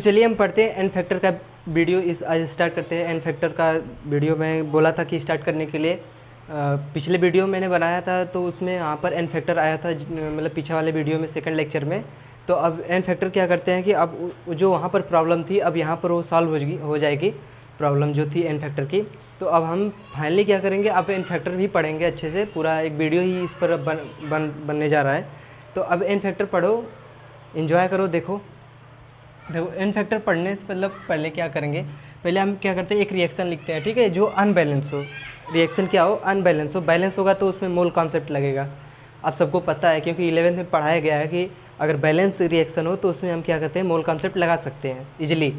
चलिए हम पढ़ते हैं एन फैक्टर का वीडियो इस आज स्टार्ट करते हैं। एन फैक्टर का वीडियो मैं बोला था कि स्टार्ट करने के लिए पिछले वीडियो मैंने बनाया था तो उसमें यहाँ पर एन फैक्टर आया था, मतलब पीछे वाले वीडियो में सेकंड लेक्चर में। तो अब एन फैक्टर क्या करते हैं कि अब जो वहाँ पर प्रॉब्लम थी अब यहाँ पर वो सॉल्व हो जाएगी, प्रॉब्लम जो थी एन फैक्टर की। तो अब हम फाइनली क्या करेंगे, अब एन फैक्टर भी पढ़ेंगे अच्छे से, पूरा एक वीडियो ही इस पर बनने जा रहा है। तो अब एन फैक्टर पढ़ो, इन्जॉय करो। देखो एन फैक्टर पढ़ने से मतलब पहले क्या करेंगे, पहले हम क्या करते हैं एक रिएक्शन लिखते हैं, ठीक है, जो अनबैलेंस हो। रिएक्शन क्या हो, अनबैलेंस हो। बैलेंस होगा तो उसमें मोल कॉन्सेप्ट लगेगा। आप सबको पता है क्योंकि 11th में पढ़ाया गया है कि अगर बैलेंस रिएक्शन हो तो उसमें हम क्या करते हैं, मोल कॉन्सेप्ट लगा सकते हैं इजीली।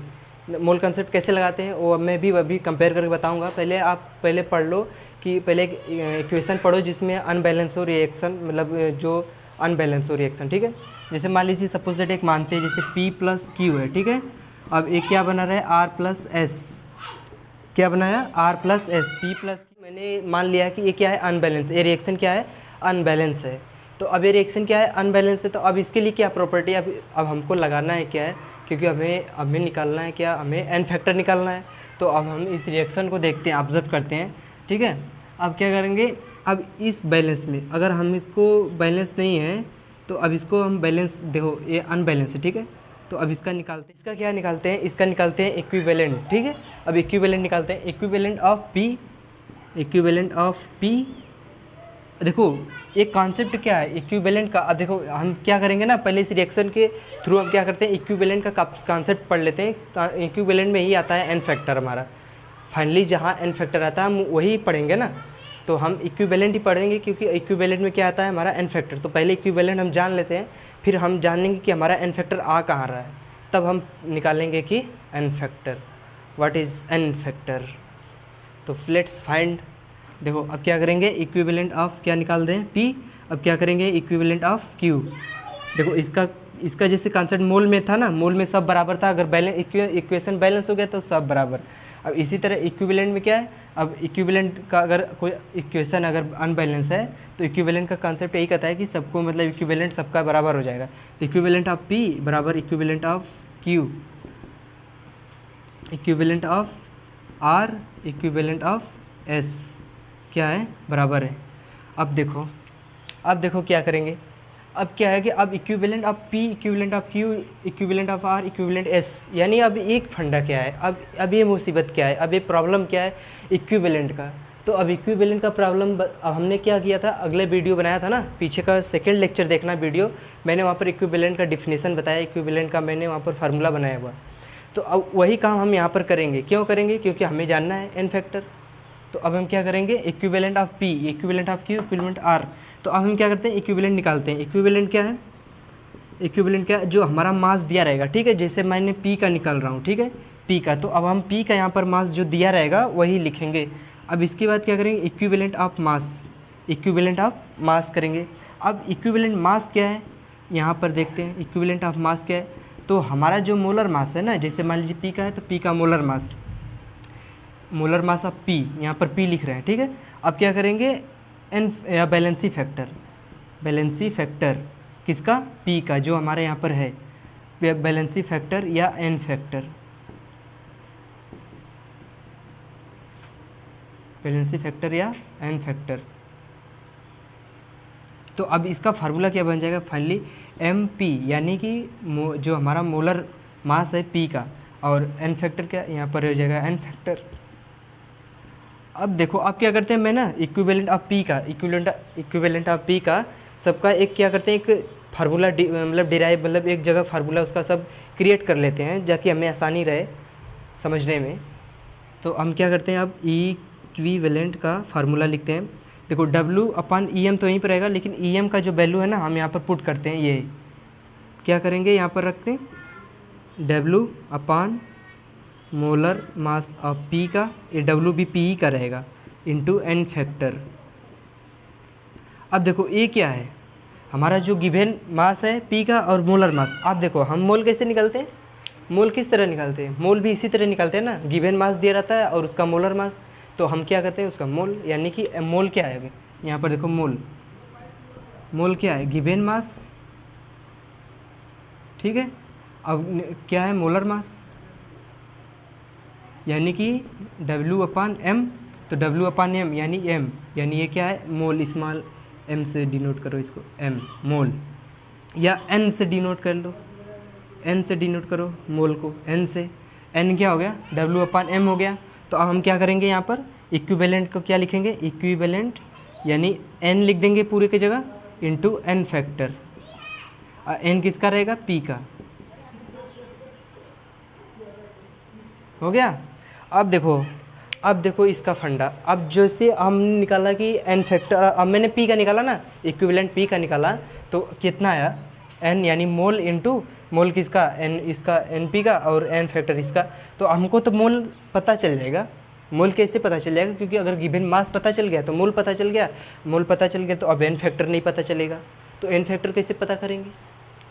मोल कॉन्सेप्ट कैसे लगाते हैं वो मैं भी अभी कंपेयर करके बताऊंगा। पहले आप पहले पढ़ लो कि पहले एक इक्वेशन पढ़ो जिसमें अनबैलेंस हो रिएक्शन, मतलब जो अनबैलेंस हो रिएक्शन, ठीक है। जैसे मान लीजिए सपोज दैट एक मानते हैं जैसे P प्लस क्यू है, ठीक है। अब एक क्या बना रहा है, R प्लस एस। क्या बनाया, R plus S, P plus Q. मैंने मान लिया कि ये क्या है, अनबैलेंस। ये रिएक्शन क्या है, अनबैलेंस है। तो अब ये रिएक्शन क्या है, अनबैलेंस है। तो अब इसके लिए क्या प्रॉपर्टी, अब हमको लगाना है क्या है, क्योंकि हमें निकालना है क्या, हमें एन फैक्टर निकालना है। तो अब हम इस रिएक्शन को देखते हैं, ऑब्जर्व करते हैं, ठीक है। अब क्या करेंगे, अब इस बैलेंस में अगर हम इसको बैलेंस नहीं है तो अब इसको हम बैलेंस, देखो ये अनबैलेंस है, ठीक है। तो अब इसका निकालते हैं, इसका क्या निकालते हैं, इसका निकालते हैं इक्विवेलेंट, ठीक है। अब इक्विवेलेंट निकालते हैं, equivalent of P, equivalent of P. देखो एक कॉन्सेप्ट क्या है इक्विवेलेंट का। अब देखो हम क्या करेंगे ना, पहले इस रिएक्शन के थ्रू हम क्या करते हैं, इक्विवेलेंट का कॉन्सेप्ट पढ़ लेते हैं। इक्विवेलेंट में ही आता है एन फैक्टर हमारा। फाइनली जहाँ एन फैक्टर आता है हम वही पढ़ेंगे ना, तो हम इक्विवेलेंट ही पढ़ेंगे क्योंकि इक्विवेलेंट में क्या आता है हमारा एन फैक्टर। तो पहले इक्विवेलेंट हम जान लेते हैं, फिर हम जानेंगे कि हमारा एन फैक्टर आ कहाँ रहा है, तब हम निकालेंगे कि n factor, what is n factor. तो लेट्स फाइंड। देखो अब क्या करेंगे, इक्विवेलेंट ऑफ क्या निकाल दें, पी। अब क्या करेंगे, इक्विवेलेंट ऑफ क्यू। देखो इसका जैसे कॉन्सेप्ट मोल में था ना, मोल में सब बराबर था। अगर बैलेंस इक्वेशन बैलेंस हो गया तो सब बराबर। अब इसी तरह इक्विवेलेंट में क्या है, अब इक्विवेलेंट का अगर कोई इक्वेशन अगर अनबैलेंस है तो इक्विवेलेंट का कॉन्सेप्ट यही कहता है कि सबको मतलब इक्विवेलेंट सबका बराबर हो जाएगा। इक्विवेलेंट ऑफ पी बराबर equivalent of Q, equivalent of R, equivalent of S क्या है, बराबर है। अब देखो क्या करेंगे। अब क्या है कि अब equivalent of P, equivalent of Q, equivalent of R, equivalent S, यानी अब एक फंडा क्या है, अब ये मुसीबत क्या है, अब ये प्रॉब्लम क्या है इक्विवेलेंट का। तो अब इक्विवेलेंट का प्रॉब्लम अब हमने क्या किया था, अगले वीडियो बनाया था ना, पीछे का सेकेंड लेक्चर देखना वीडियो, मैंने वहाँ पर इक्विवेलेंट का डिफिनेशन बताया, इक्विवेलेंट का मैंने वहाँ पर फार्मूला बनाया हुआ। तो अब वही काम हम यहाँ पर करेंगे। क्यों करेंगे, क्योंकि हमें जानना है एन फैक्टर। तो अब हम क्या करेंगे, equivalent of P, equivalent of Q, equivalent R. तो अब हम क्या करते हैं, इक्विवेलेंट निकालते हैं। इक्विवेलेंट क्या है, इक्विवेलेंट क्या है, जो हमारा मास दिया रहेगा, ठीक है। जैसे मैंने पी का निकाल रहा हूँ, ठीक है, पी का। तो अब हम पी का यहाँ पर मास जो दिया रहेगा वही लिखेंगे। अब इसके बाद क्या करेंगे, equivalent of mass, equivalent of mass करेंगे। अब इक्विवेलेंट मास क्या है, यहाँ पर देखते हैं इक्विवेलेंट ऑफ मास क्या है। तो हमारा जो मोलर मास है ना, जैसे मान लीजिए पी का है तो पी का molar mass, molar mass of P, यहाँ पर पी लिख रहे हैं, ठीक है। अब क्या करेंगे, एन या बैलेंसी फैक्टर, बैलेंसी फैक्टर किसका, पी का, जो हमारे यहाँ पर है, बैलेंसी फैक्टर या एन फैक्टर, बैलेंसी फैक्टर या एन फैक्टर। तो अब इसका फार्मूला क्या बन जाएगा फाइनली, एम पी, यानी कि जो हमारा मोलर मास है पी का, और एन फैक्टर क्या यहाँ पर हो जाएगा, एन फैक्टर। अब देखो अब क्या करते हैं, मैं ना इक्विवेलेंट ऑफ पी का, इक्विवेलेंट ऑफ पी का सबका एक क्या करते हैं, एक फार्मूला मतलब डिराइव, मतलब एक जगह फार्मूला उसका सब क्रिएट कर लेते हैं ताकि हमें आसानी रहे समझने में। तो हम क्या करते हैं, अब इक्विवेलेंट का फार्मूला लिखते हैं। देखो डब्ल्यू अपन ई एम तो यहीं पर रहेगा, लेकिन ई एम का जो वैल्यू है ना हम यहाँ पर पुट करते हैं। ये क्या करेंगे, यहाँ पर रखते हैं W upon molar mass of P का, ये डब्ल्यू भी पी का रहेगा, इंटू एन फैक्टर। अब देखो ये क्या है, हमारा जो गिवन मास है पी का और मोलर मास। आप देखो हम मोल कैसे निकालते हैं, मोल किस तरह निकालते हैं, मोल भी इसी तरह निकालते हैं ना, गिवन मास दिया रहता है और उसका मोलर मास, तो हम क्या करते हैं उसका मोल, यानी कि मोल क्या है, यहाँ पर देखो मोल, मोल क्या है, गिवन मास, ठीक है। अब क्या है मोलर मास, यानी कि W/m, तो W/m यानी m, यानी ये क्या है मोल, स्मॉल m से डिनोट करो इसको, m मोल, या n से डिनोट कर लो, n से डिनोट करो मोल को, n से, n क्या हो गया W/m हो गया। तो अब हम क्या करेंगे यहाँ पर इक्विवेलेंट को क्या लिखेंगे, इक्विवेलेंट यानी n लिख देंगे पूरे की जगह इंटू n फैक्टर, n किसका रहेगा p का, हो गया। अब देखो इसका फंडा, अब जैसे हमने निकाला कि n फैक्टर, अब मैंने p का निकाला ना, इक्विवेलेंट p का निकाला, तो कितना आया n यानी मोल इंटू मोल किसका n, इसका np का, और n फैक्टर इसका। तो हमको तो मोल पता चल जाएगा, मोल कैसे पता चल जाएगा, क्योंकि अगर गिवन मास पता चल गया तो मोल पता चल गया, मोल पता चल गया तो अब n फैक्टर नहीं पता चलेगा, तो n फैक्टर कैसे पता करेंगे,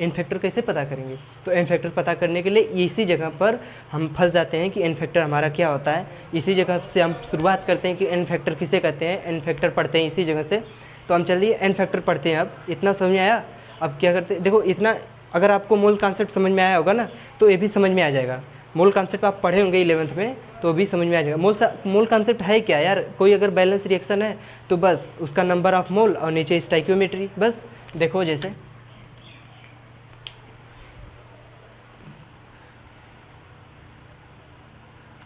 n फैक्टर कैसे पता करेंगे। तो n फैक्टर पता करने के लिए इसी जगह पर हम फंस जाते हैं कि n फैक्टर हमारा क्या होता है, इसी जगह से हम शुरुआत करते हैं कि n फैक्टर किसे कहते हैं, n फैक्टर पढ़ते हैं इसी जगह से। तो हम चलिए n फैक्टर पढ़ते हैं। अब इतना समझ में आया, अब क्या करते हैं, देखो इतना अगर आपको मोल कॉन्सेप्ट समझ में आया होगा ना तो ये भी समझ में आ जाएगा, मोल कॉन्सेप्ट आप पढ़े होंगे 11th में तो भी समझ में आ जाएगा। मोल कॉन्सेप्ट है क्या यार, कोई अगर बैलेंस रिएक्शन है तो बस उसका नंबर ऑफ मोल और नीचे स्टोइकियोमेट्री, बस देखो जैसे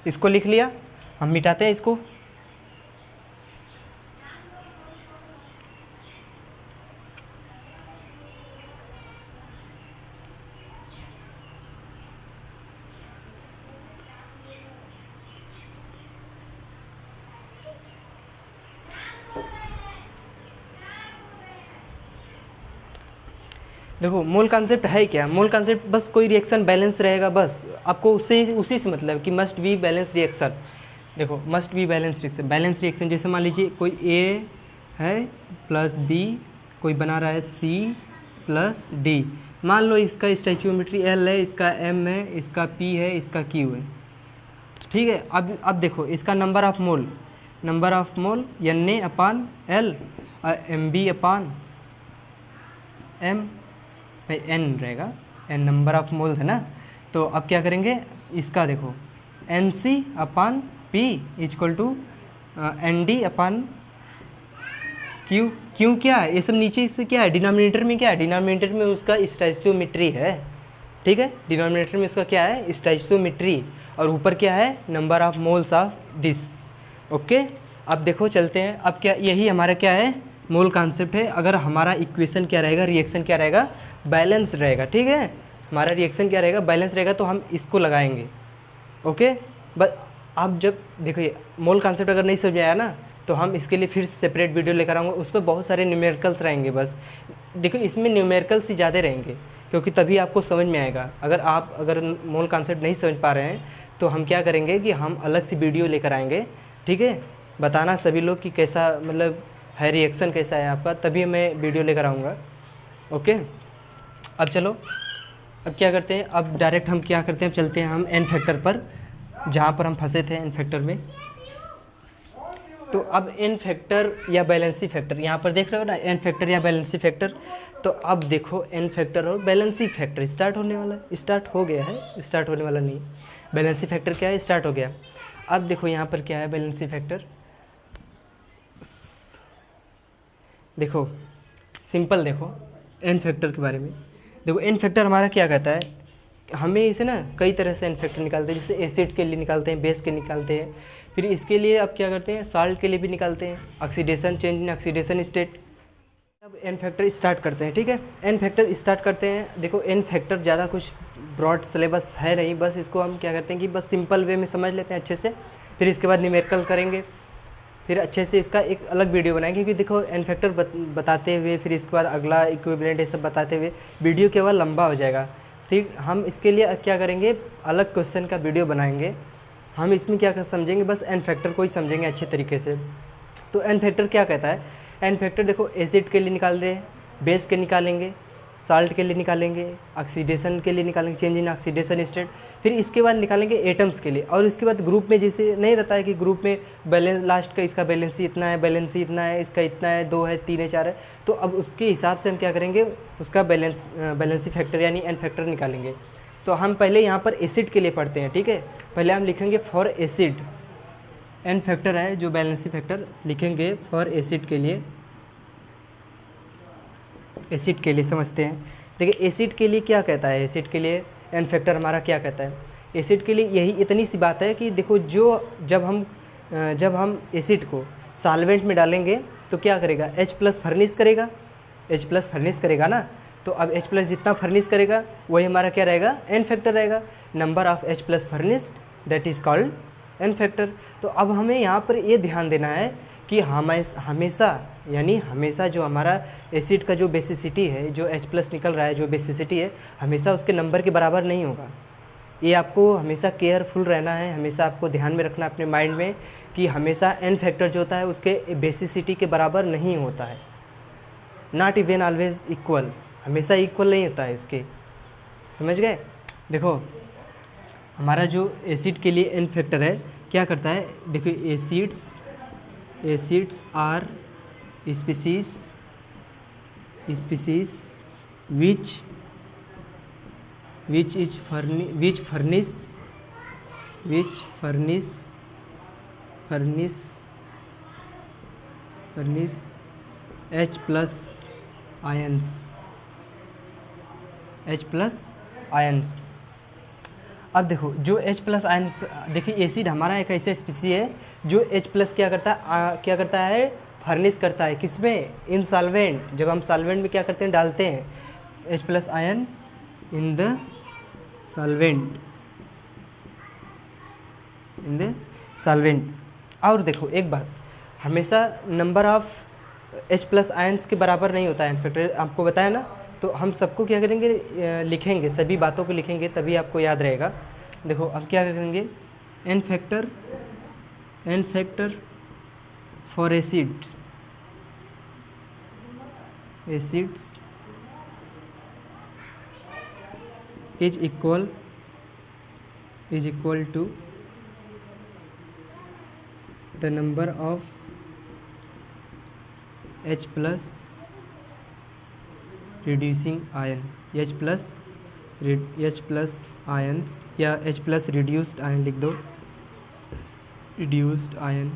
इसको लिख लिया, हम मिटाते हैं इसको, देखो मोल कॉन्सेप्ट है क्या, मोल कॉन्सेप्ट बस कोई रिएक्शन बैलेंस रहेगा, बस आपको उसी से मतलब कि मस्ट बी बैलेंस रिएक्शन। देखो मस्ट बी बैलेंस रिएक्शन जैसे मान लीजिए कोई A है प्लस B, कोई बना रहा है C प्लस D, मान लो इसका स्टोइकियोमेट्री L है, इसका M है, इसका P है, इसका Q है, ठीक है। अब देखो इसका नंबर ऑफ मोल Na/L और Mb/m n रहेगा, n नंबर ऑफ मोल है ना। तो अब क्या करेंगे, इसका देखो NC/P इक्वल टू ND/Q, क्यों क्या है ये सब नीचे, इससे क्या है डिनोमिनेटर में, क्या है डिनोमिनेटर में उसका स्टोइकियोमेट्री है, ठीक है, डिनोमिनेटर में उसका क्या है स्टोइकियोमेट्री, और ऊपर क्या है number of moles of this, okay. अब देखो चलते हैं, अब क्या यही हमारा क्या है मोल कॉन्सेप्ट है। अगर हमारा इक्वेशन क्या रहेगा, रिएक्शन क्या रहेगा, बैलेंस रहेगा, ठीक है, हमारा रिएक्शन क्या रहेगा बैलेंस रहेगा, तो हम इसको लगाएंगे, ओके। बस आप जब देखिए मोल कॉन्सेप्ट अगर नहीं समझ में आया ना तो हम इसके लिए फिर सेपरेट वीडियो लेकर आऊँगा, उस पर बहुत सारे न्यूमेरिकल्स रहेंगे, बस देखो इसमें न्यूमेरिकल्स ही ज़्यादा रहेंगे क्योंकि तभी आपको समझ में आएगा। अगर मोल कॉन्सेप्ट नहीं समझ पा रहे हैं तो हम क्या करेंगे कि हम अलग से वीडियो लेकर आएंगे, ठीक है, बताना सभी लोग कि कैसा मतलब है रिएक्शन कैसा है आपका, तभी मैं वीडियो लेकर आऊँगा, ओके। अब चलो अब क्या करते हैं, अब डायरेक्ट हम क्या करते हैं, चलते हैं हम n फैक्टर पर, जहाँ पर हम फंसे थे n फैक्टर में। तो अब n फैक्टर या बैलेंसी फैक्टर, यहाँ पर देख रहे हो ना n फैक्टर या बैलेंसी फैक्टर, तो अब देखो n फैक्टर और बैलेंसी फैक्टर स्टार्ट होने वाला है, स्टार्ट हो गया है, स्टार्ट होने वाला नहीं, बैलेंसी फैक्टर क्या है स्टार्ट हो गया। अब देखो यहाँ पर क्या है बैलेंसी फैक्टर, देखो सिंपल देखो n फैक्टर के बारे में, देखो n फैक्टर हमारा क्या कहता है, हमें इसे ना कई तरह से n फैक्टर निकालते हैं, जैसे एसिड के लिए निकालते हैं, बेस के निकालते हैं, फिर इसके लिए अब क्या करते हैं साल्ट के लिए भी निकालते हैं, oxidation change in oxidation state. अब n फैक्टर स्टार्ट करते हैं, ठीक है, n फैक्टर स्टार्ट करते हैं। देखो n फैक्टर ज़्यादा कुछ ब्रॉड सिलेबस है नहीं, बस इसको हम क्या करते हैं कि बस सिंपल वे में समझ लेते हैं अच्छे से, फिर इसके बाद न्यूमेरिकल करेंगे, फिर अच्छे से इसका एक अलग वीडियो बनाएंगे, क्योंकि देखो n फैक्टर बताते हुए फिर इसके बाद अगला इक्विवेलेंट ये सब बताते हुए वीडियो केवल लंबा हो जाएगा। फिर हम इसके लिए क्या करेंगे अलग क्वेश्चन का वीडियो बनाएंगे, हम इसमें क्या समझेंगे बस n फैक्टर को ही समझेंगे अच्छे तरीके से। तो n फैक्टर क्या कहता है, n फैक्टर देखो एसिड के लिए निकाल दे, बेस के निकालेंगे, साल्ट के लिए निकालेंगे, ऑक्सीडेशन के लिए निकालेंगे चेंज इन ऑक्सीडेशन स्टेट, फिर इसके बाद निकालेंगे एटम्स के लिए, और इसके बाद ग्रुप में जैसे नहीं रहता है कि ग्रुप में बैलेंस लास्ट का इसका बैलेंसी इतना है, बैलेंसी इतना है, इसका इतना है, 2 है, 3 है, 4 है, तो अब उसके हिसाब से हम क्या करेंगे उसका बैलेंसी फैक्टर यानी n फैक्टर निकालेंगे। तो हम पहले यहाँ पर एसिड के लिए पढ़ते हैं, ठीक है। पहले हम लिखेंगे फॉर एसिड, एन फैक्टर है जो बैलेंसी फैक्टर लिखेंगे फॉर एसिड के लिए, एसिड के लिए समझते हैं। देखिए एसिड के लिए क्या कहता है, एसिड के लिए एन फैक्टर हमारा क्या कहता है। एसिड के लिए यही इतनी सी बात है कि देखो जब हम एसिड को सॉल्वेंट में डालेंगे तो क्या करेगा, H+ फर्निश करेगा, H+ फर्निश करेगा ना। तो अब H+ जितना फर्निश करेगा वही हमारा क्या रहेगा, एन फैक्टर रहेगा। Number of H+ furnished that is called an factor. तो अब हमें यहाँ पर ये ध्यान देना है कि हमेशा जो हमारा एसिड का जो बेसिसिटी है, जो H+ निकल रहा है, जो बेसिसिटी है, हमेशा उसके नंबर के बराबर नहीं होगा। ये आपको हमेशा केयरफुल रहना है, हमेशा आपको ध्यान में रखना अपने माइंड में कि हमेशा एन फैक्टर जो होता है उसके बेसिसिटी के बराबर नहीं होता है। नॉट इवन ऑलवेज इक्वल, हमेशा इक्वल नहीं होता है इसके, समझ गए। देखो हमारा जो एसिड के लिए एन फैक्टर है क्या करता है, देखो acids are species which furnish H+ ions। अब देखो जो H+ आयन, देखिए एसिड हमारा एक ऐसा स्पीसी है जो H+ क्या करता है, फर्निश करता है, किसमें, इन सॉल्वेंट। जब हम सॉल्वेंट में क्या करते हैं, डालते हैं H+ ion in the solvent. और देखो एक बात, हमेशा नंबर ऑफ H+ आयन्स के बराबर नहीं होता है एन फैक्टर, आपको बताया ना। तो हम सबको क्या करेंगे, लिखेंगे, सभी बातों को लिखेंगे तभी आपको याद रहेगा। देखो अब क्या करेंगे, n factor for acids is equal to the number of H+ reducing ion, H+ ions या H+ reduced ion लिख दो, reduced ion।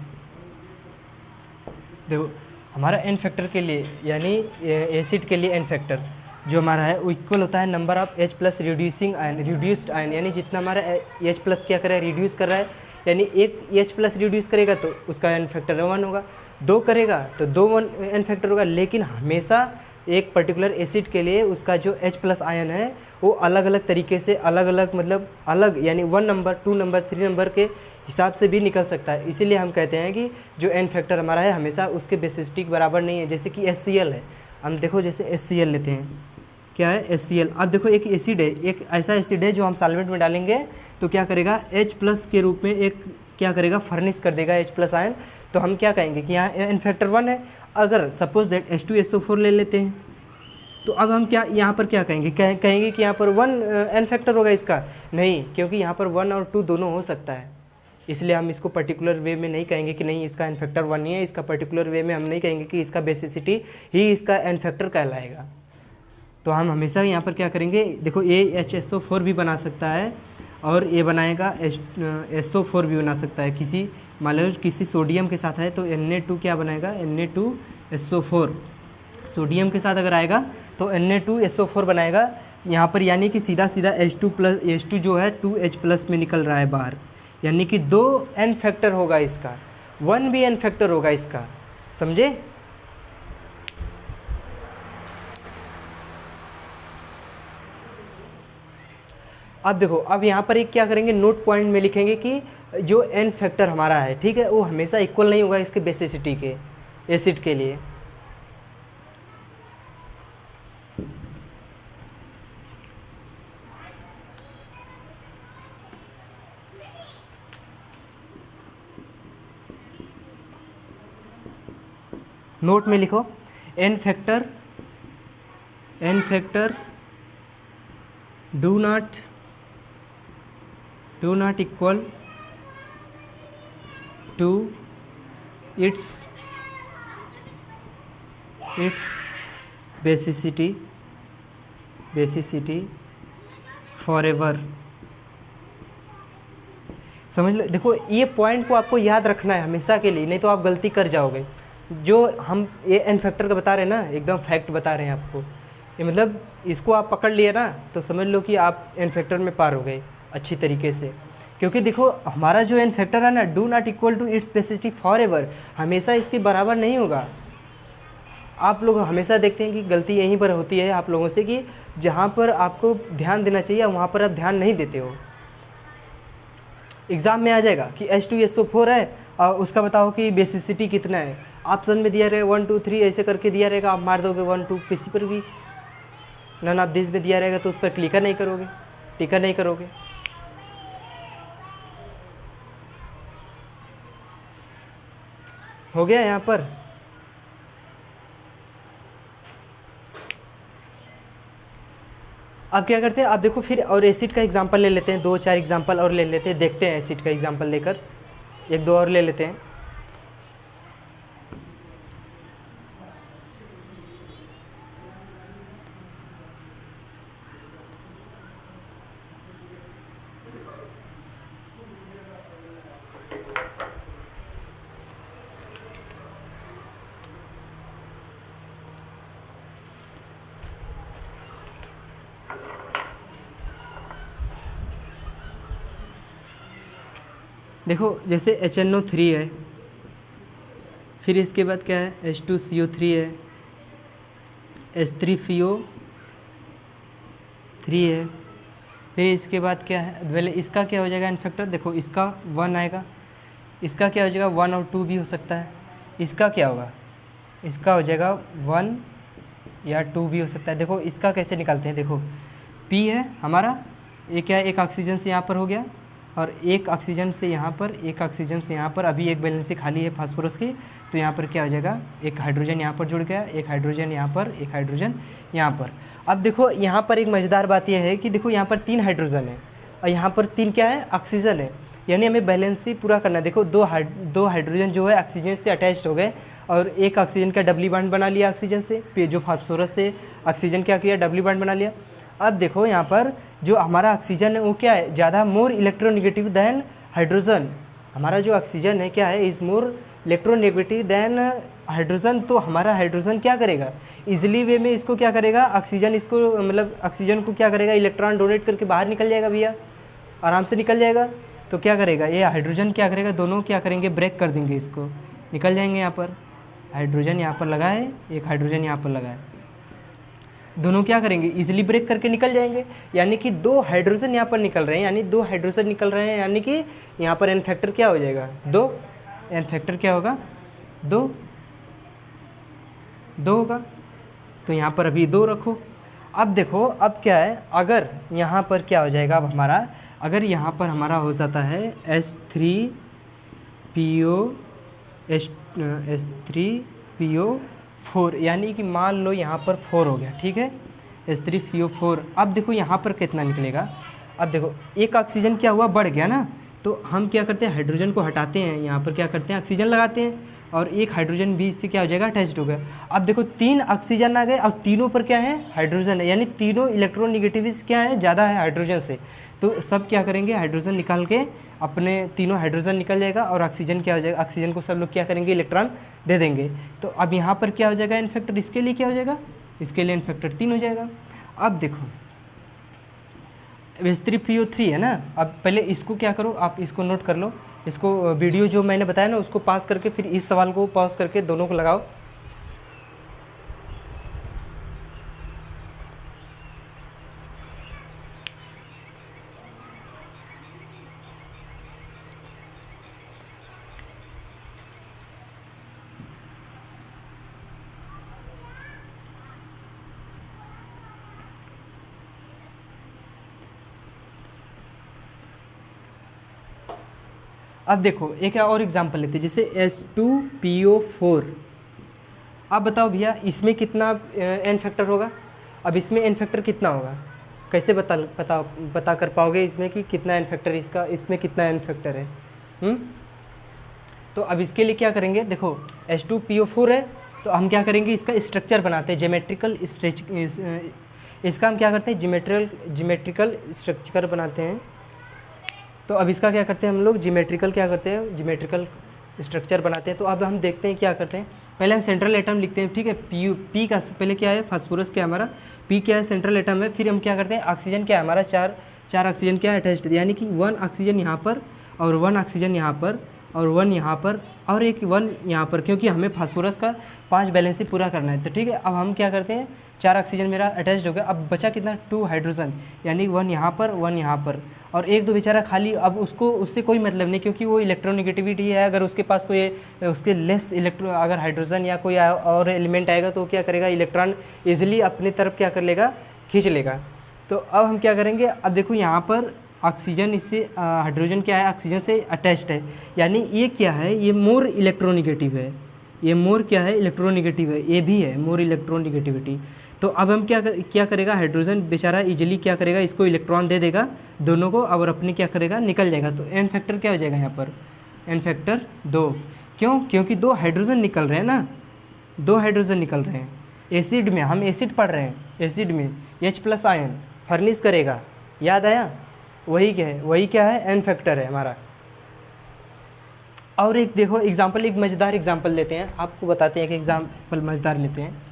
देखो हमारा एन फैक्टर के लिए यानी एसिड के लिए एन फैक्टर जो हमारा है वो इक्वल होता है number of H+ reduced ion, यानी जितना हमारा H+ क्या कर रहा है, रिड्यूस कर रहा है, यानी एक H+ रिड्यूस करेगा तो उसका एन फैक्टर 1 होगा, 2 करेगा तो 2 एन फैक्टर होगा। लेकिन हमेशा एक पर्टिकुलर एसिड के लिए उसका जो H+ आयन है वो अलग अलग तरीके से मतलब अलग, यानी 1 नंबर, 2 नंबर, 3 नंबर के हिसाब से भी निकल सकता है। इसीलिए हम कहते हैं कि जो एन फैक्टर हमारा है हमेशा उसके बेसिसिटी के बराबर नहीं है। जैसे कि HCl है, हम देखो जैसे HCl लेते हैं, क्या है HCl। अब देखो एक एसिड है, एक ऐसा एसिड है जो हम सॉल्वेंट में डालेंगे तो क्या करेगा, H+ के रूप में एक क्या करेगा, फर्निश कर देगा H+ आयन। तो हम क्या कहेंगे कि यहाँ एन फैक्टर 1 है। अगर सपोज दैट H2SO4 ले लेते हैं तो अब हम क्या यहाँ पर क्या कहेंगे, कहेंगे कि यहाँ पर 1 एन फैक्टर होगा इसका, नहीं, क्योंकि यहाँ पर 1 और 2 दोनों हो सकता है। इसलिए हम इसको पर्टिकुलर वे में नहीं कहेंगे कि नहीं इसका एन फैक्टर 1 ही है, इसका पर्टिकुलर वे में हम नहीं कहेंगे कि इसका बेसिसिटी ही इसका एन फैक्टर कहलाएगा। तो हम हमेशा यहाँ पर क्या करेंगे, देखो ये HSO4 भी बना सकता है और ये बनाएगा SO4 भी बना सकता है। किसी मान लो किसी सोडियम के साथ है तो Na2 क्या बनाएगा, Na2SO4। सोडियम के साथ अगर आएगा तो Na2SO4 बनाएगा यहाँ पर, यानी कि सीधा H2 जो है 2H+ में निकल रहा है बाहर, यानी कि 2 एन फैक्टर होगा इसका, 1 भी एन फैक्टर होगा इसका, समझे। अब देखो अब यहाँ पर एक क्या करेंगे, नोट पॉइंट में लिखेंगे कि जो एन फैक्टर हमारा है, ठीक है, वो हमेशा इक्वल नहीं होगा इसके बेसिसिटी के, एसिड के लिए। नोट में लिखो n factor do not equal to its basicity forever. समझ लो, देखो ये पॉइंट को आपको याद रखना है हमेशा के लिए, नहीं तो आप गलती कर जाओगे। जो हम ये एन फैक्टर का बता रहे हैं ना, एकदम फैक्ट बता रहे हैं आपको, ये मतलब इसको आप पकड़ लिए ना तो समझ लो कि आप एन फैक्टर में पार हो गए अच्छी तरीके से। क्योंकि देखो हमारा जो एन फैक्टर है ना, do not equal to its specific forever, हमेशा इसके बराबर नहीं होगा। आप लोग हमेशा देखते हैं कि गलती यहीं पर होती है आप लोगों से, कि जहाँ पर आपको ध्यान देना चाहिए वहाँ पर आप ध्यान नहीं देते हो। एग्ज़ाम में आ जाएगा कि H2SO4 है और उसका बताओ कि बेसिसिटी कितना है, ऑप्शन में दिया रहेगा 1 2 3 ऐसे करके दिया रहेगा, आप मार दोगे 1 2, किसी पर भी नन ऑफ दिस में दिया रहेगा तो उस पर क्लिकर नहीं करोगे, टिकर नहीं करोगे। हो गया यहाँ पर। अब क्या करते हैं, आप देखो फिर और एसिड का एग्जांपल ले लेते हैं, 2 4 एग्जांपल और ले लेते हैं, देखते हैं एसिड का एग्जांपल लेकर 1 2 और ले लेते हैं। देखो जैसे HNO3 है, फिर इसके बाद क्या है H2CO3 है, H3PO3 है, फिर इसके बाद क्या है, पहले इसका क्या हो जाएगा इन्फेक्टर, देखो इसका 1 आएगा, इसका क्या हो जाएगा 1 और 2 भी हो सकता है, इसका क्या होगा, इसका हो जाएगा 1 या 2 भी हो सकता है। देखो इसका कैसे निकालते हैं, देखो P है हमारा, ये क्या है, एक ऑक्सीजन से यहाँ पर हो गया और एक ऑक्सीजन से यहाँ पर, एक ऑक्सीजन से यहाँ पर, अभी एक बैलेंस खाली है फास्फोरस की, तो यहाँ पर क्या हो जाएगा, एक हाइड्रोजन यहाँ पर जुड़ गया, एक हाइड्रोजन यहाँ पर, एक हाइड्रोजन यहाँ पर। अब देखो यहाँ पर एक मज़ेदार बात यह है कि देखो यहाँ पर 3 हाइड्रोजन है और यहाँ पर 3 क्या है, ऑक्सीजन है, यानी हमें बैलेंस ही पूरा करना है। देखो दो हाइड्रोजन जो है ऑक्सीजन से अटैच्ड हो गए और एक ऑक्सीजन का डबली बॉन्ड बना लिया ऑक्सीजन से, जो फास्फोरस से ऑक्सीजन क्या किया, डबली बॉन्ड बना लिया। अब देखो यहाँ पर जो हमारा ऑक्सीजन है वो क्या है, ज़्यादा मोर इलेक्ट्रोनेगेटिव दैन हाइड्रोजन। हमारा जो ऑक्सीजन है क्या है, is more electronegative than hydrogen. तो हमारा हाइड्रोजन क्या करेगा, इजीली वे में इसको क्या करेगा, ऑक्सीजन इसको मतलब ऑक्सीजन को क्या करेगा, इलेक्ट्रॉन डोनेट करके बाहर निकल जाएगा भैया, आराम से निकल जाएगा। तो क्या करेगा ये हाइड्रोजन, क्या करेगा, दोनों क्या करेंगे, ब्रेक कर देंगे, इसको निकल जाएंगे। यहाँ पर हाइड्रोजन यहाँ पर लगा है, एक हाइड्रोजन यहाँ पर लगा है, दोनों क्या करेंगे, इजीली ब्रेक करके निकल जाएंगे। यानी कि 2 हाइड्रोजन यहाँ पर निकल रहे हैं, यानी 2 हाइड्रोजन निकल रहे हैं, यानी कि यहाँ पर एन फैक्टर क्या हो जाएगा, 2। एन फैक्टर क्या होगा, 2 होगा। तो यहाँ पर अभी 2 रखो। अब देखो अब क्या है, अगर यहाँ पर क्या हो जाएगा, अब हमारा अगर यहाँ पर हमारा हो जाता है H3PO4, यानी कि मान लो यहाँ पर 4 हो गया, ठीक है, H3PO4। अब देखो यहाँ पर कितना निकलेगा, अब देखो एक ऑक्सीजन क्या हुआ, बढ़ गया ना, तो हम क्या करते हैं, हाइड्रोजन को हटाते हैं, यहाँ पर क्या करते हैं, ऑक्सीजन लगाते हैं और एक हाइड्रोजन भी इससे क्या हो जाएगा, अटैच्ड हो गया। अब देखो 3 ऑक्सीजन आ गए और तीनों पर क्या है, हाइड्रोजन है, यानी तीनों इलेक्ट्रोनेगेटिविटी क्या है, ज़्यादा है हाइड्रोजन से। तो सब क्या करेंगे, हाइड्रोजन निकाल के अपने तीनों हाइड्रोजन निकल जाएगा और ऑक्सीजन क्या हो जाएगा, ऑक्सीजन को सब लोग क्या करेंगे, इलेक्ट्रॉन दे देंगे। तो अब यहाँ पर क्या हो जाएगा एन फैक्टर, इसके लिए क्या हो जाएगा, इसके लिए एन फैक्टर 3 हो जाएगा। अब देखो H3PO3 है ना, अब पहले इसको क्या करो, आप इसको नोट कर लो, इसको वीडियो जो मैंने बताया ना उसको पास करके फिर इस सवाल को पॉज करके दोनों को लगाओ। अब देखो एक और एग्जांपल लेते हैं, जैसे H2PO4। अब बताओ भैया इसमें कितना एन फैक्टर होगा, अब इसमें एन फैक्टर कितना होगा, कैसे पता कर पाओगे इसमें कि कितना एन फैक्टर इसका, इसमें कितना एन फैक्टर है। तो अब इसके लिए क्या करेंगे, देखो H2PO4 है तो हम क्या करेंगे, इसका स्ट्रक्चर बनाते हैं, ज्योमेट्रिकल इसका हम क्या करते हैं, जिमेट्रिकल स्ट्रक्चर बनाते हैं। तो अब इसका क्या करते हैं हम लोग, जिमेट्रिकल स्ट्रक्चर बनाते हैं। तो अब हम देखते हैं क्या करते हैं, पहले हम सेंट्रल एटम लिखते हैं, ठीक है। पी का पहले क्या है, फास्फोरस क्या है हमारा, पी क्या है, सेंट्रल एटम है। फिर हम क्या करते हैं, ऑक्सीजन क्या है हमारा, चार ऑक्सीजन क्या है अटैच्ड, यानी कि 1 ऑक्सीजन यहाँ पर और 1 ऑक्सीजन यहाँ पर और 1 यहाँ पर और एक 1 यहाँ पर, क्योंकि हमें फास्फोरस का 5 बैलेंस पूरा करना है। तो ठीक है, अब हम क्या करते हैं, 4 ऑक्सीजन मेरा अटैच्ड हो गया। अब बचा कितना, 2 हाइड्रोजन, यानी 1 यहाँ पर 1 यहाँ पर और एक दो बेचारा खाली। अब उसको उससे कोई मतलब नहीं, क्योंकि वो इलेक्ट्रोनिगेटिविटी है। अगर उसके पास कोई उसके लेस अगर हाइड्रोजन या कोई और एलिमेंट आएगा तो क्या करेगा, इलेक्ट्रॉन ईजिली अपनी तरफ क्या कर लेगा, खींच लेगा। तो अब हम क्या करेंगे, अब देखो यहाँ पर ऑक्सीजन इससे हाइड्रोजन क्या है, ऑक्सीजन से अटैच्ड है, यानी ये क्या है, ये मोर इलेक्ट्रोनिगेटिव है। ये मोर क्या है, इलेक्ट्रोनिगेटिव है, ये भी है मोर इलेक्ट्रोनिगेटिविटी। तो अब हम क्या करेगा, हाइड्रोजन बेचारा इजीली क्या करेगा, इसको इलेक्ट्रॉन दे देगा दोनों को, और अपनी क्या करेगा, निकल जाएगा। तो एन फैक्टर क्या हो जाएगा यहाँ पर, एन फैक्टर 2। क्यों, क्योंकि 2 हाइड्रोजन निकल रहे हैं ना, 2 हाइड्रोजन निकल रहे हैं। एसिड में हम एसिड पढ़ रहे हैं, एसिड में H+ आयन फर्निश करेगा, याद आया, वही क्या है, एन फैक्टर है हमारा। और एक देखो एग्जाम्पल, एक मज़ेदार एग्जाम्पल लेते हैं, आपको बताते हैं कि एग्जाम्पल मज़ेदार लेते हैं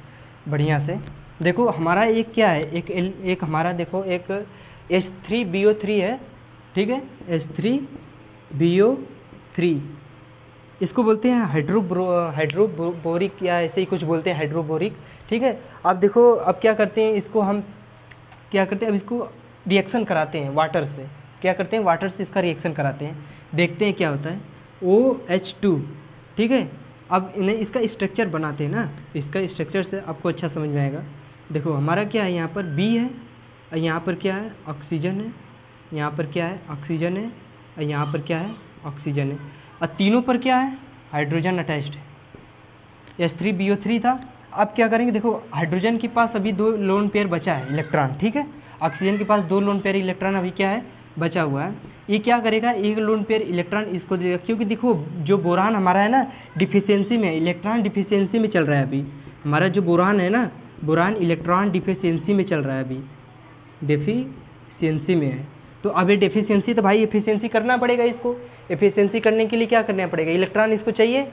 बढ़िया से। देखो हमारा एक क्या है, एक हमारा देखो एक H3BO3 है, ठीक है, H3BO3 इसको बोलते हैं हाइड्रोबोरिक या ऐसे ही कुछ बोलते हैं, हाइड्रोबोरिक, ठीक है। अब देखो, अब क्या करते हैं, इसको हम क्या करते हैं, अब इसको रिएक्शन कराते हैं वाटर से, क्या करते हैं, वाटर से इसका रिएक्शन कराते हैं, देखते हैं क्या होता है, OH2, ठीक है। अब इन्हें इसका स्ट्रक्चर बनाते हैं ना, इसका स्ट्रक्चर से आपको अच्छा समझ में आएगा। देखो हमारा क्या है, यहाँ पर B है, और यहाँ पर क्या है, ऑक्सीजन है, यहाँ पर क्या है, ऑक्सीजन है, और यहाँ पर क्या है, ऑक्सीजन है, और तीनों पर क्या है, हाइड्रोजन अटैच्ड है। H3BO3 था। अब क्या करेंगे, देखो हाइड्रोजन के पास अभी 2 लोन पेयर बचा है इलेक्ट्रॉन, ठीक है। ऑक्सीजन के पास 2 लोन पेयर इलेक्ट्रॉन अभी क्या है, बचा हुआ है। ये क्या करेगा, एक लोन पेयर इलेक्ट्रॉन इसको देगा, क्योंकि देखो जो बोरान हमारा है ना, डिफिशियंसी में, इलेक्ट्रॉन डिफिशियंसी में चल रहा है अभी। हमारा जो बोरान है ना, बोरान इलेक्ट्रॉन डिफिशियंसी में चल रहा है अभी, डेफिशिएंसी में है। तो अब ये डेफिशिएंसी, तो भाई एफिशिएंसी करना पड़ेगा इसको। एफिशिएंसी करने के लिए क्या करना पड़ेगा, इलेक्ट्रॉन इसको चाहिए,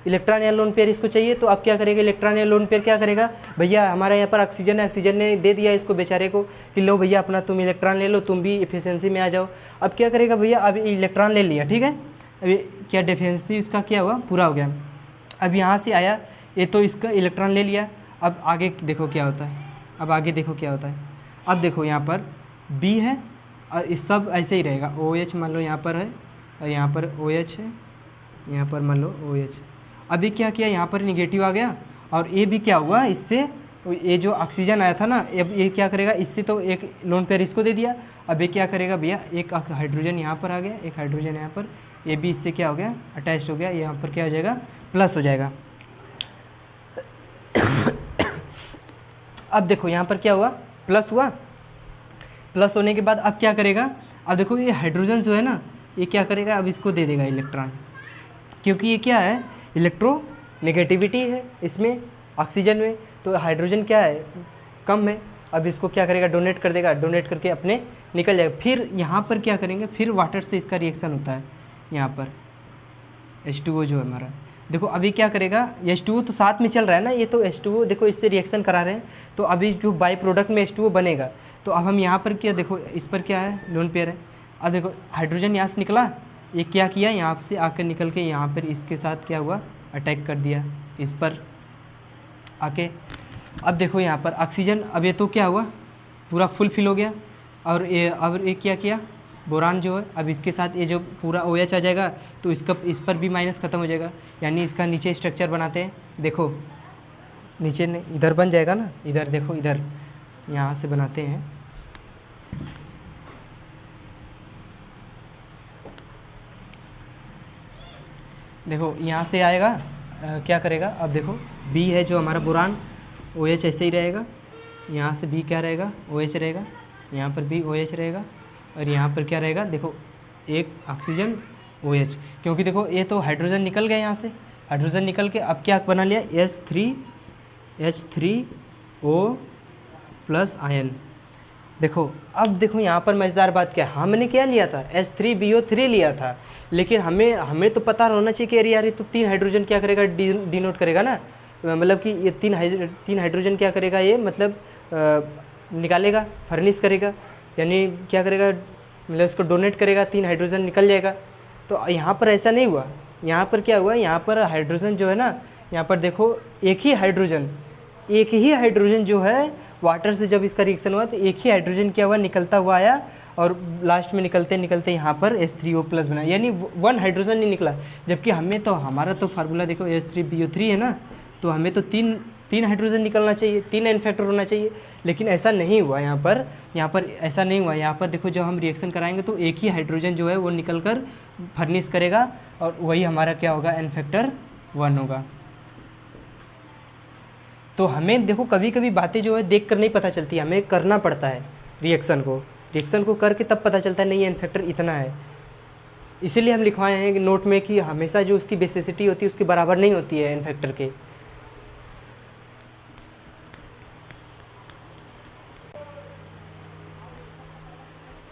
इलेक्ट्रॉन या लोन पेयर इसको चाहिए। तो अब क्या करेगा, इलेक्ट्रॉन या लोन पेयर क्या करेगा, भैया हमारे यहाँ पर ऑक्सीजन है, ऑक्सीजन ने दे दिया इसको बेचारे को कि लो भैया अपना तुम इलेक्ट्रॉन ले लो, तुम भी एफिशिएंसी में आ जाओ। अब क्या करेगा भैया, अब इलेक्ट्रॉन ले लिया, ठीक है, अभी क्या डेफिशिएंसी इसका क्या हुआ, पूरा हो गया। अब यहाँ से आया ये, तो इसका इलेक्ट्रॉन ले लिया। अब आगे देखो क्या होता है, अब आगे देखो क्या होता है। अब देखो यहाँ पर B है, और इस सब ऐसे ही रहेगा, OH मान लो यहाँ पर है, और यहाँ पर OH है, यहाँ पर मान लो OH। अभी क्या किया, यहाँ पर निगेटिव आ गया, और ये भी क्या हुआ, इससे ये जो ऑक्सीजन आया था ना, अब ये क्या करेगा, इससे तो एक लोन पेयर इसको दे दिया। अब ये क्या करेगा भैया, एक हाइड्रोजन यहाँ पर आ गया, एक हाइड्रोजन यहाँ पर, ये भी इससे क्या हो गया, अटैच हो गया, यहाँ पर क्या हो जाएगा, प्लस हो जाएगा। अब देखो यहाँ पर क्या हुआ, प्लस हुआ। प्लस होने के बाद अब क्या करेगा, अब देखो ये हाइड्रोजन जो है ना, ये क्या करेगा, अब इसको दे देगा इलेक्ट्रॉन, क्योंकि ये क्या है, इलेक्ट्रोनेगेटिविटी है इसमें, ऑक्सीजन में। तो हाइड्रोजन क्या है, कम है। अब इसको क्या करेगा, डोनेट कर देगा, डोनेट करके अपने निकल जाएगा। फिर यहाँ पर क्या करेंगे, फिर वाटर से इसका रिएक्शन होता है, यहाँ पर H2O जो है हमारा, देखो अभी क्या करेगा, H2O तो साथ में चल रहा है ना, ये तो H2O देखो इससे रिएक्शन करा रहे हैं, तो अभी जो बाई प्रोडक्ट में H2O बनेगा। तो अब हम यहाँ पर क्या, देखो इस पर क्या है, लोन पेयर है। अब देखो हाइड्रोजन यहाँ से निकला, ये क्या किया, यहाँ से आकर निकल के यहाँ पर इसके साथ क्या हुआ, अटैक कर दिया इस पर आके। अब देखो यहाँ पर ऑक्सीजन, अब ये तो क्या हुआ, पूरा फुल फिल हो गया। और ये अब ये क्या किया, बोरान जो है, अब इसके साथ ये जो पूरा OH आ जाएगा, तो इसका इस पर भी माइनस ख़त्म हो जाएगा, यानी इसका नीचे स्ट्रक्चर बनाते हैं। देखो नीचे इधर बन जाएगा ना, इधर देखो, इधर यहाँ से बनाते हैं। देखो यहाँ से आएगा, क्या करेगा, अब देखो B है जो हमारा बोरान, OH ऐसे ही रहेगा, यहाँ से B क्या रहेगा, OH रहेगा, यहाँ पर भी OH रहेगा, और यहाँ पर क्या रहेगा, देखो एक ऑक्सीजन OH, क्योंकि देखो ये तो हाइड्रोजन निकल गया, यहाँ से हाइड्रोजन निकल के अब क्या बना लिया, H3O प्लस आयन। देखो अब देखो यहाँ पर मज़ेदार बात क्या है, हमने क्या लिया था H3BO3 लिया था, लेकिन हमें तो पता होना चाहिए कि अरे यार ये तो 3 हाइड्रोजन क्या करेगा, डिनोट करेगा ना, मतलब कि ये 3 हाइड्रोजन क्या करेगा, ये मतलब निकालेगा, फर्निश करेगा, यानी क्या करेगा, मतलब उसको डोनेट करेगा, 3 हाइड्रोजन निकल जाएगा। तो यहाँ पर ऐसा नहीं हुआ, यहाँ पर क्या हुआ, यहाँ पर हाइड्रोजन जो है ना, यहाँ पर देखो एक ही हाइड्रोजन जो है वाटर से जब इसका रिएक्शन हुआ तो एक ही हाइड्रोजन क्या हुआ, निकलता हुआ आया और लास्ट में निकलते निकलते यहाँ पर H3O प्लस बना, यानी 1 हाइड्रोजन नहीं निकला। जबकि हमारा तो फार्मूला देखो H3BO3 है ना, तो हमें तो तीन हाइड्रोजन निकलना चाहिए, 3 एन फैक्टर होना चाहिए, लेकिन ऐसा नहीं हुआ यहाँ पर ऐसा नहीं हुआ। यहाँ पर देखो जब हम रिएक्शन कराएंगे तो एक ही हाइड्रोजन जो है वो निकल कर फर्निश करेगा और वही हमारा क्या होगा, एन फैक्टर 1 होगा। तो हमें देखो कभी कभी बातें जो है देख कर नहीं पता चलती, हमें करना पड़ता है रिएक्शन को करके तब पता चलता है नहीं एन फैक्टर इतना है। इसीलिए हम लिखवाए हैं कि नोट में कि हमेशा जो उसकी बेसिसिटी होती है उसके बराबर नहीं होती है एन फैक्टर के।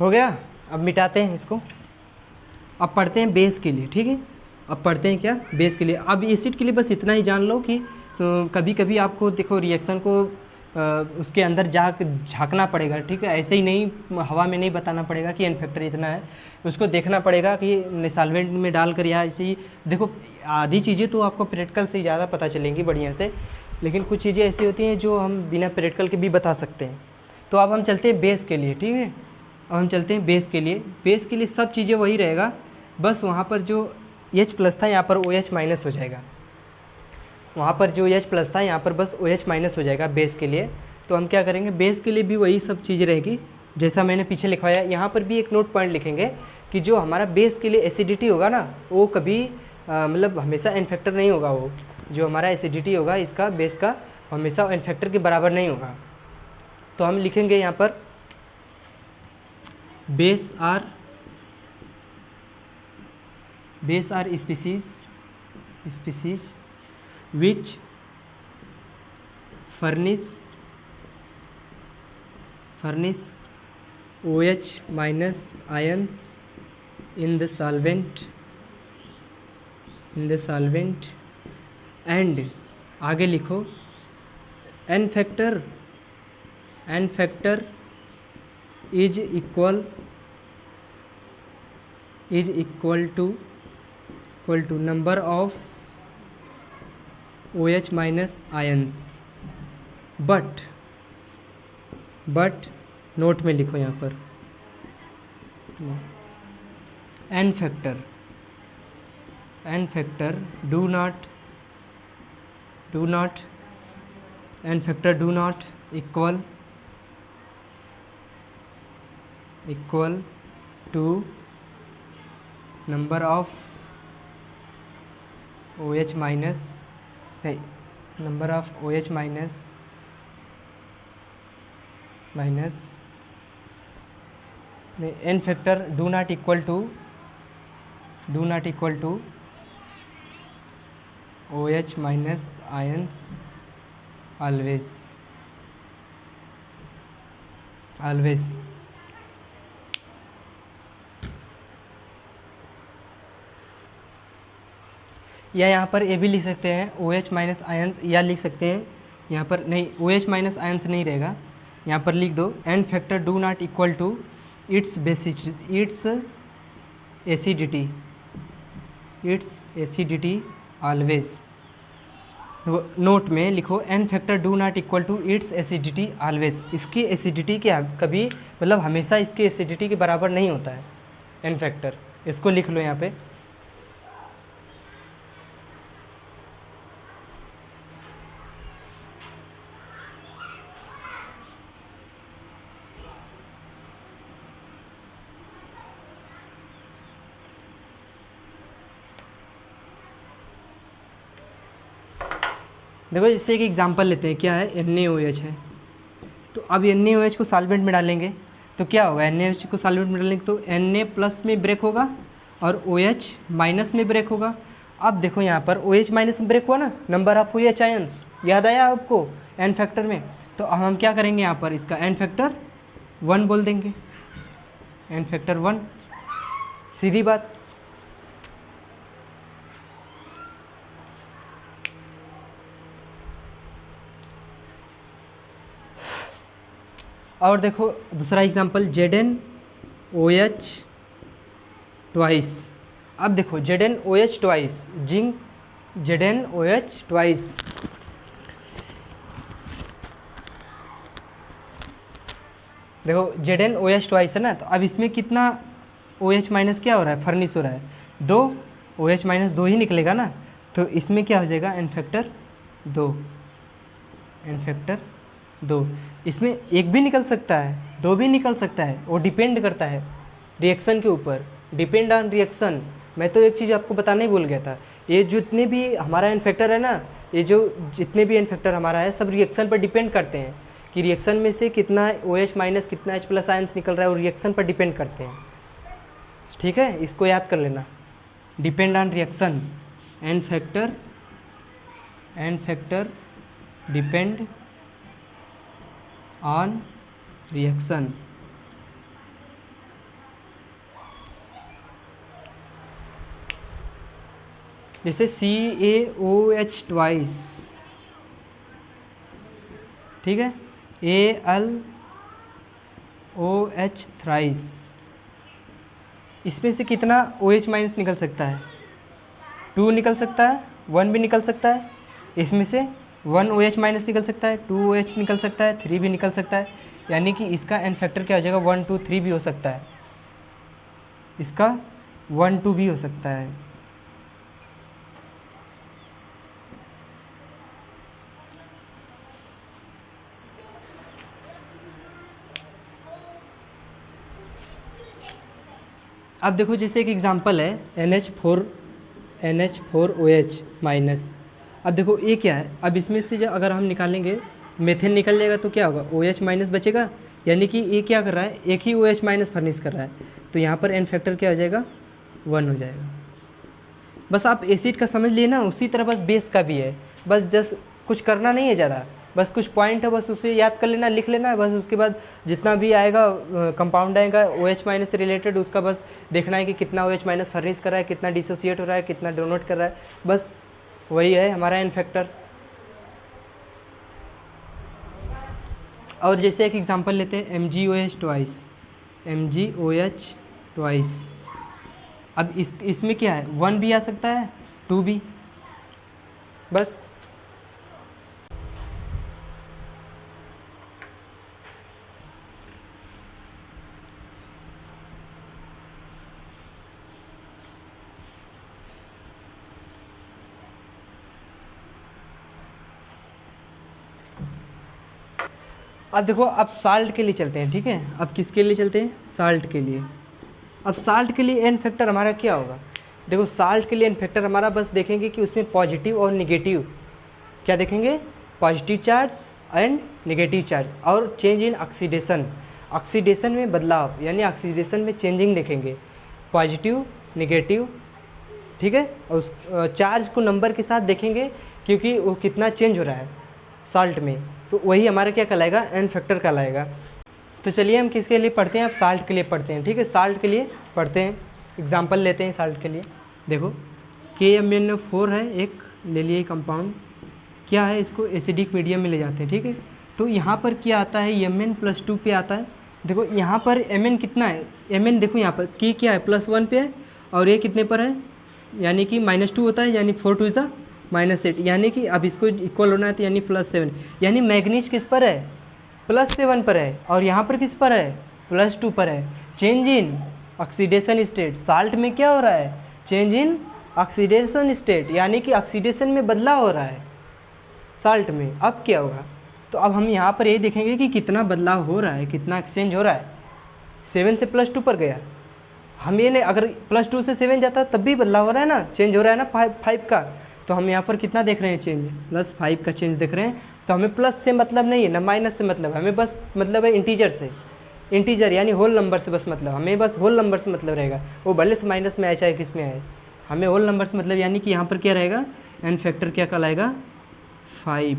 हो गया, अब मिटाते हैं इसको, अब पढ़ते हैं बेस के लिए। ठीक है, अब पढ़ते हैं क्या, बेस के लिए। अब एसिड के लिए बस इतना ही जान लो कि तो कभी कभी आपको देखो रिएक्शन को उसके अंदर झांकना पड़ेगा। ठीक है, ऐसे ही नहीं हवा में नहीं बताना पड़ेगा कि एन फैक्टर इतना है, उसको देखना पड़ेगा कि सॉल्वेंट में डालकर या ऐसे ही। देखो आधी चीज़ें तो आपको प्रैक्टिकल से ज़्यादा पता चलेंगी बढ़िया से, लेकिन कुछ चीज़ें ऐसी होती हैं जो हम बिना प्रैक्टिकल के भी बता सकते हैं। तो अब हम चलते हैं बेस के लिए। ठीक है, अब हम चलते हैं बेस के लिए। बेस के लिए सब चीज़ें वही रहेगा, बस वहाँ पर जो H प्लस था यहाँ पर OH माइनस हो जाएगा, वहाँ पर जो H प्लस था यहाँ पर बस OH माइनस हो जाएगा बेस के लिए। तो हम क्या करेंगे, बेस के लिए भी वही सब चीज़ रहेगी जैसा मैंने पीछे लिखवाया। यहाँ पर भी एक नोट पॉइंट लिखेंगे कि जो हमारा बेस के लिए एसिडिटी होगा ना, वो कभी मतलब हमेशा एन फैक्टर नहीं होगा। वो जो हमारा एसिडिटी होगा इसका बेस का, हमेशा एन फैक्टर के बराबर नहीं होगा। तो हम लिखेंगे यहाँ पर base are species which furnish OH minus ions in the solvent and आगे लिखो n factor is equal to number of OH minus ions, but note में लिखो यहाँ पर n factor do not equal to number of OH minus n factor do not equal to OH minus ions always। या यहाँ पर ये भी लिख सकते हैं OH माइनस आयंस, या लिख सकते हैं यहाँ पर नहीं, OH माइनस आयंस नहीं रहेगा, यहाँ पर लिख दो n factor do not equal to its acidity always. Note में लिखो n factor do not equal to its acidity always. इसकी एसिडिटी क्या कभी मतलब हमेशा इसकी एसिडिटी के बराबर नहीं होता है एन फैक्टर, इसको लिख लो यहाँ पे। देखो जैसे एक एग्जांपल लेते हैं, क्या है NaOH है, तो अब NaOH को सॉल्वेंट में डालेंगे तो क्या होगा, NaOH को सॉल्वेंट में डालेंगे तो Na प्लस में ब्रेक होगा और OH माइनस में ब्रेक होगा। अब देखो यहाँ पर OH माइनस में ब्रेक हुआ ना, नंबर ऑफ OH आयंस याद आया आपको एन फैक्टर में, तो अब हम क्या करेंगे यहाँ पर, इसका n फैक्टर 1 बोल देंगे, n फैक्टर 1, सीधी बात। और देखो दूसरा एग्जांपल ZnOH ट्वाइस। अब देखो ZnOH twice, zinc ZnOH twice, देखो ZnOH ट्वाइस है ना, तो अब इसमें कितना OH माइनस क्या हो रहा है, फर्निश हो रहा है, 2 OH माइनस 2 ही निकलेगा ना, तो इसमें क्या हो जाएगा, n फैक्टर 2, n फैक्टर 2। इसमें एक भी निकल सकता है, 2 भी निकल सकता है, वो डिपेंड करता है रिएक्शन के ऊपर, डिपेंड ऑन रिएक्शन। मैं तो एक चीज़ आपको बताना ही भूल गया था, ये जितने भी हमारा n फैक्टर है ना, ये जो जितने भी n फैक्टर हमारा है सब रिएक्शन पर डिपेंड करते हैं कि रिएक्शन में से कितना OH माइनस कितना H प्लस आयंस निकल रहा है, और रिएक्शन पर डिपेंड करते हैं। ठीक है, इसको याद कर लेना, depend on reaction, n factor depend on reaction. जैसे CaOH ट्वाइस, ठीक है, AlOH थ्राइस, इसमें से कितना OH माइनस निकल सकता है, 2 निकल सकता है, 1 भी निकल सकता है, इसमें से 1 OH माइनस निकल सकता है, 2 OH निकल सकता है, 3 भी निकल सकता है, यानी कि इसका n फैक्टर क्या हो जाएगा, 1 2 3 भी हो सकता है, इसका 1 2 भी हो सकता है। अब देखो जैसे एक एग्जांपल है NH4OH माइनस। अब देखो ये क्या है, अब इसमें से जब अगर हम निकालेंगे मेथेन निकल जाएगा तो क्या होगा, OH माइनस बचेगा, यानी कि ये क्या कर रहा है, एक ही OH माइनस फर्निश कर रहा है, तो यहाँ पर n फैक्टर क्या हो जाएगा, 1 हो जाएगा। बस आप एसिड का समझ लिए ना, उसी तरह बस बेस का भी है, बस जस्ट कुछ करना नहीं है ज़्यादा, बस कुछ पॉइंट है, बस उसे याद कर लेना, लिख लेना है, बस उसके बाद जितना भी आएगा कंपाउंड आएगा OH माइनस से रिलेटेड, उसका बस देखना है कि कितना OH माइनस फर्निश कर रहा है, कितना डिसोसिएट हो रहा है, कितना डोनेट कर रहा है, बस वही है हमारा n फैक्टर। और जैसे एक एग्जांपल लेते हैं MgOH ट्वाइस। अब इसमें क्या है, 1 भी आ सकता है, 2 भी, बस। अब देखो, अब साल्ट के लिए चलते हैं, ठीक है, अब किसके लिए चलते हैं, साल्ट के लिए। अब साल्ट के लिए n फैक्टर हमारा क्या होगा, देखो साल्ट के लिए n फैक्टर हमारा बस देखेंगे कि उसमें पॉजिटिव और निगेटिव, क्या देखेंगे, positive charge and negative charge, और चेंज इन ऑक्सीडेशन, ऑक्सीडेशन में बदलाव, यानी ऑक्सीडेशन में चेंजिंग देखेंगे, पॉजिटिव निगेटिव, ठीक है, और उस चार्ज को नंबर के साथ देखेंगे क्योंकि वो कितना चेंज हो रहा है साल्ट में, तो वही हमारा क्या कहलाएगा, n फैक्टर कहलाएगा। तो चलिए हम किसके लिए पढ़ते हैं, अब साल्ट के लिए पढ़ते हैं, ठीक है, साल्ट के लिए पढ़ते हैं, एग्जांपल लेते हैं साल्ट के लिए। देखो KMnO4 है, एक ले लिए कंपाउंड, क्या है, इसको एसिडिक मीडियम में ले जाते हैं, ठीक है, तो यहाँ पर क्या आता है, Mn+2 पे आता है। देखो यहाँ पर Mn कितना है, Mn देखो यहाँ पर की क्या है, +1 पे है, और ये कितने पर है, यानी कि -2 होता है, यानी 4 2 -8, यानी कि अब इसको इक्वल होना है, तो यानी +7, यानी मैग्नीज किस पर है, +7 पर है, और यहाँ पर किस पर है, +2 पर है। Change in oxidation state, salt में क्या हो रहा है, चेंज इन ऑक्सीडेशन स्टेट, यानी कि ऑक्सीडेशन में बदलाव हो रहा है साल्ट में। अब क्या होगा, तो अब हम यहाँ पर ये देखेंगे कि कितना बदलाव हो रहा है, कितना एक्सचेंज हो रहा है, 7 से +2 पर गया, हम ये नहीं, अगर +2 से 7 जाता तब भी बदलाव हो रहा है ना, चेंज हो रहा है ना 5 का, तो हम यहाँ पर कितना देख रहे हैं, चेंज +5 का चेंज देख रहे हैं। तो हमें प्लस से मतलब नहीं है ना माइनस से मतलब, हमें बस मतलब है इंटीजर से, इंटीजर यानी होल नंबर से बस मतलब, हमें बस होल नंबर से मतलब रहेगा, वो भले से माइनस में आए चाहे किस में आए, हमें होल नंबर से मतलब, यानी कि यहाँ पर क्या रहेगा, n फैक्टर क्या कहलाएगा, 5।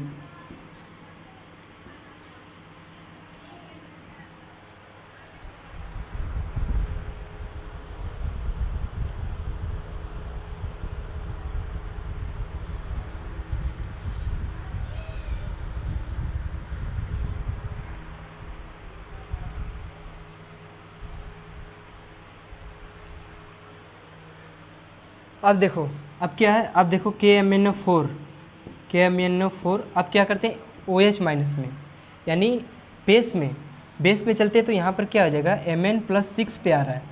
अब देखो, अब क्या है, अब देखो KMnO4 अब क्या करते हैं OH माइनस में, यानी बेस में चलते हैं, तो यहाँ पर क्या हो जाएगा Mn+6 पे आ रहा है।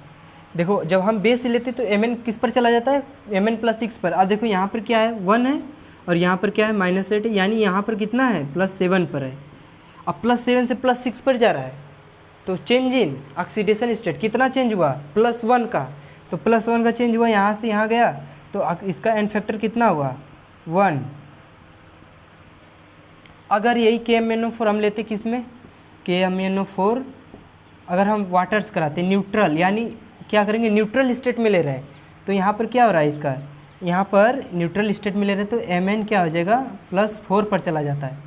देखो जब हम बेस लेते तो Mn किस पर चला जाता है, Mn+6 पर। अब देखो यहाँ पर क्या है 1 है और यहाँ पर क्या है -8 है, यानी यहाँ पर कितना है +7 पर है। अब +7 से +6 पर जा रहा है, तो चेंज इन ऑक्सीडेशन स्टेट कितना चेंज हुआ +1 का, तो +1 का चेंज हुआ, यहाँ से यहाँ गया, तो इसका एन फैक्टर कितना हुआ 1। अगर यही KMnO4 हम लेते किस में, KMnO4 अगर हम वाटर्स कराते न्यूट्रल, यानी क्या करेंगे न्यूट्रल स्टेट में ले रहे हैं, तो यहाँ पर क्या हो रहा है इसका, यहाँ पर न्यूट्रल स्टेट में ले रहे हैं, तो Mn क्या हो जाएगा +4 पर चला जाता है।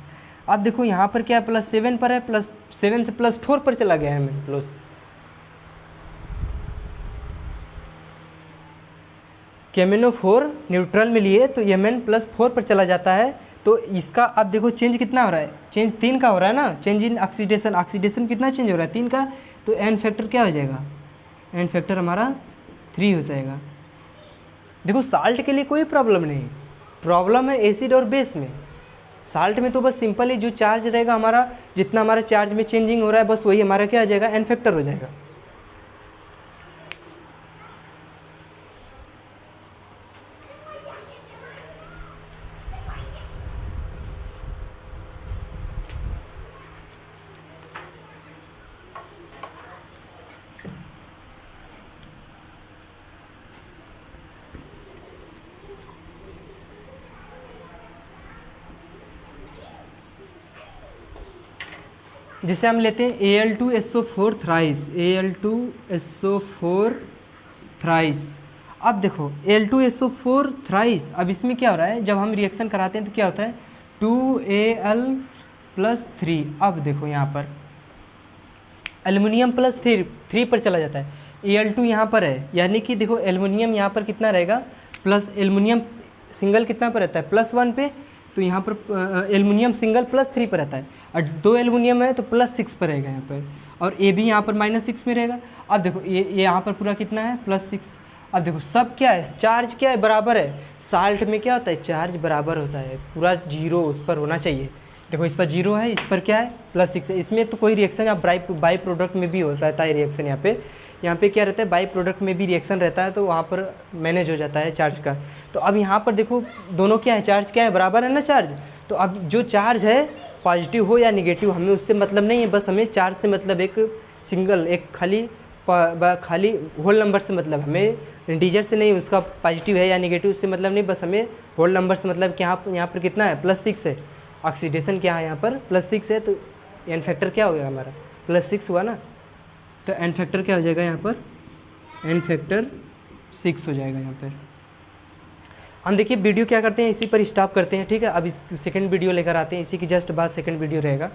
अब देखो यहाँ पर क्या है +7 पर है, +7 से +4 पर चला गया Mn+। KMnO4 न्यूट्रल में लिए तो Mn+4 पर चला जाता है, तो इसका अब देखो चेंज कितना हो रहा है, चेंज 3 का हो रहा है ना, चेंज इन ऑक्सीडेशन कितना चेंज हो रहा है 3 का, तो एन फैक्टर क्या हो जाएगा, एन फैक्टर हमारा 3 हो जाएगा। देखो साल्ट के लिए कोई प्रॉब्लम नहीं, प्रॉब्लम है एसिड और बेस में। साल्ट में तो बस सिंपल ही जो चार्ज रहेगा हमारा, जितना हमारा चार्ज में चेंजिंग हो रहा है बस वही हमारा क्या हो जाएगा एन फैक्टर हो जाएगा। जिसे हम लेते हैं Al2SO4 थ्राइस। अब देखो Al2SO4 थ्राइस, अब इसमें क्या हो रहा है, जब हम रिएक्शन कराते हैं तो क्या होता है 2Al+3। अब देखो यहाँ पर एल्युमिनियम +3 पर चला जाता है, Al2 यहाँ पर है, यानी कि देखो एल्युमिनियम यहाँ पर कितना रहेगा प्लस, एल्युमिनियम सिंगल कितना पर रहता है +1 पे, तो यहाँ पर एल्युमिनियम सिंगल +3 पर रहता है, और 2 एल्युमिनियम है तो +6 पर रहेगा यहाँ पर, और ए भी यहाँ पर -6 में रहेगा। अब देखो ये यहाँ पर पूरा कितना है +6। अब देखो सब क्या है, चार्ज क्या है बराबर है। साल्ट में क्या होता है चार्ज बराबर होता है, पूरा 0 उस पर होना चाहिए। देखो इस पर 0 है, इस पर क्या है +6 है। इसमें तो कोई रिएक्शन या बाई प्रोडक्ट में भी हो रहता है रिएक्शन, यहाँ पे क्या रहता है बाई प्रोडक्ट में भी रिएक्शन रहता है, तो वहाँ पर मैनेज हो जाता है चार्ज का। तो अब यहाँ पर देखो दोनों क्या है, चार्ज क्या है बराबर है ना चार्ज। तो अब जो चार्ज है पॉजिटिव हो या निगेटिव हमें उससे मतलब नहीं है, बस हमें चार्ज से मतलब एक सिंगल एक खाली होल नंबर से मतलब, हमें इंटीजर से नहीं उसका पॉजिटिव है या निगेटिव उससे मतलब नहीं, बस हमें होल नंबर से मतलब कि यहाँ पर कितना है +6 है, ऑक्सीडेशन क्या है यहाँ पर +6 है, तो एन फैक्टर क्या हो गया हमारा +6 हुआ ना, तो एन फैक्टर क्या हो जाएगा यहाँ पर एन फैक्टर 6 हो जाएगा यहाँ पर। हम देखिए वीडियो क्या करते हैं इसी पर स्टॉप करते हैं, ठीक है। अब इस सेकंड वीडियो लेकर आते हैं, इसी की जस्ट बाद सेकंड वीडियो रहेगा।